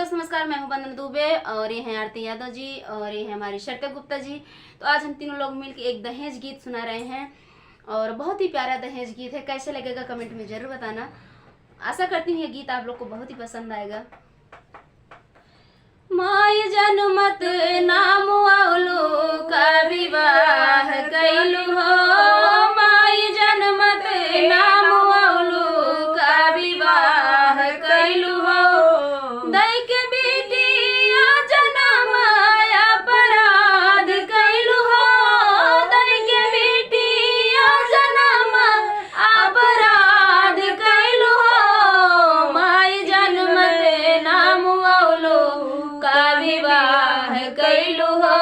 दोस्तों नमस्कार, मैं हूं बंदना दुबे और ये हैं आरती यादव जी और ये हैं हमारी श्रद्धा गुप्ता जी। तो आज हम तीनों लोग मिलकर एक दहेज गीत सुना रहे हैं और बहुत ही प्यारा दहेज गीत है। कैसे लगेगा कमेंट में जरूर बताना। आशा करती हूँ ये गीत आप लोग को बहुत ही पसंद आएगा। माय जनमत नाम औलो का विवाह कैलू हो, माय जनमत नाम औलो का विवाह कैलू हो। दै के बेटिया जनम अपराध कैलू हो, दै के बेटिया जनम अपराध कैलू हो। माय जनमत नाम औलो का विवाह कैलू हो,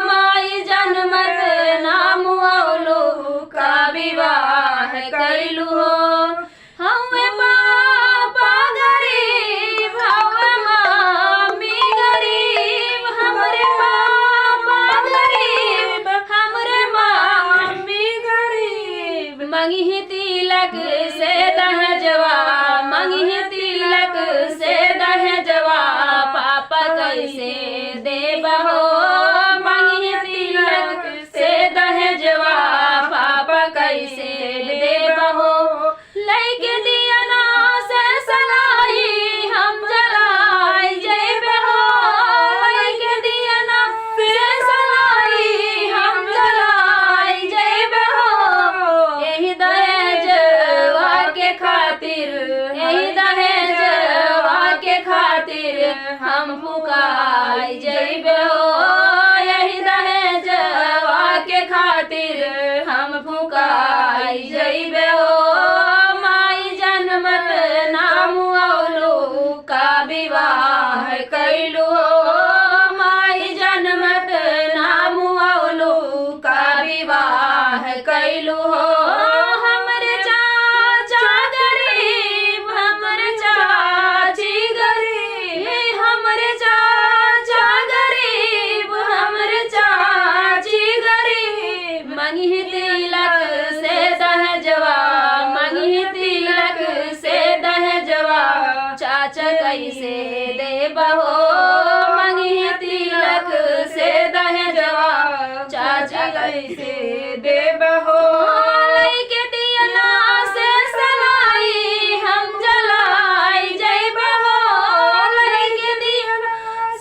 माय जनमत नाम औलो का विवाह कैलू हो। हमें पापा गरीब हवे मम्मी गरीब, हमरे पापा गरीब हमरे मम्मी गरीब। मंगी तिलक से दहेजवा, मंगी तिलक से दहेजवा, पापा कैसे देबहो। मंगी तिलक से दहेजवा, पापा कैसे देबहो। लैके दिया ना से सलाई हम जलाई जैबे हो, लैके दिया ना से सलाई हम जलाई जैबे हो। यही दहेजवा के खातिर, यही दहेजवा के खातिर हम फुकाई जैबे हो, यही दहेजवा के खातिर हम फुकाई जैबे हो। माई जनमत नाम औलो का विवाह कैलू हो, माई जनमत नाम औलो का विवाह कैलू हो। हमरे चाचा गरीब हमरे चाची गरीब, हमरे चाचा गरीब हमरे चाची गरीब। मंगी तिलक से दहेजवा, मंगी तिलक से दहेजवा, चाचा कैसे देबहो। मंगी तिलक से दहेजवा, चाचा कैसे देबहो। लैके दिया ना से सलाई हम जलाई जैबहो, लैके दिया ना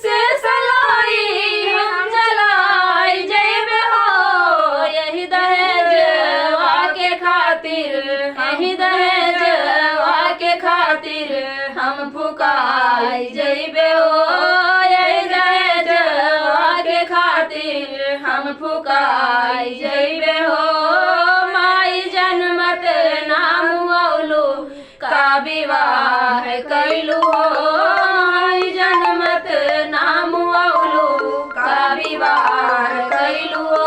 से सलाई हम जलाई जैबहो। यही दहेजवा के खातिर, यही दहेजवा के खातिर हम फुकाई जैबे हो, यही दहेजवा के खातिर हम फुकाई जैबे हो। माई जनमत नाम औलो का विवाह कैलू हो, माई जनमत नाम औलो का विवाह कैलू हो।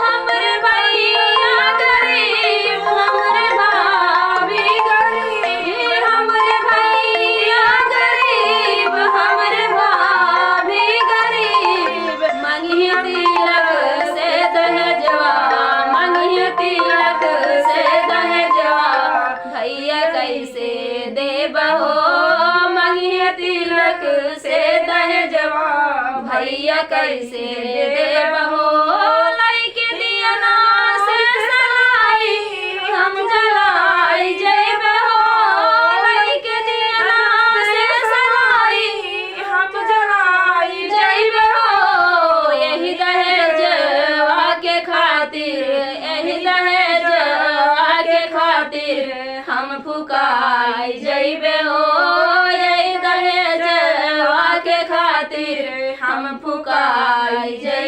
हमरे भैया गरीब हमरे भाभी गरीब, हमरे भैया गरीब हमरे भाभी गरीब। मंगी तिलक से दहेजवा, मंगी तिलक से दहेजवा, भैया कैसे देबहो। मंगी तिलक से दहेजवा, भैया कैसे देबहो। लैके दिया ना से सलाई हम जलाई जैबे हो, लैके दिया ना से सलाई हम जलाई जैबे हो। यही दहेजवा के खातिर, यही दहेजवा के खातिर हम फुकाई जैबे हो, यही दहेजवा के खातिर हम फुकाई जैबे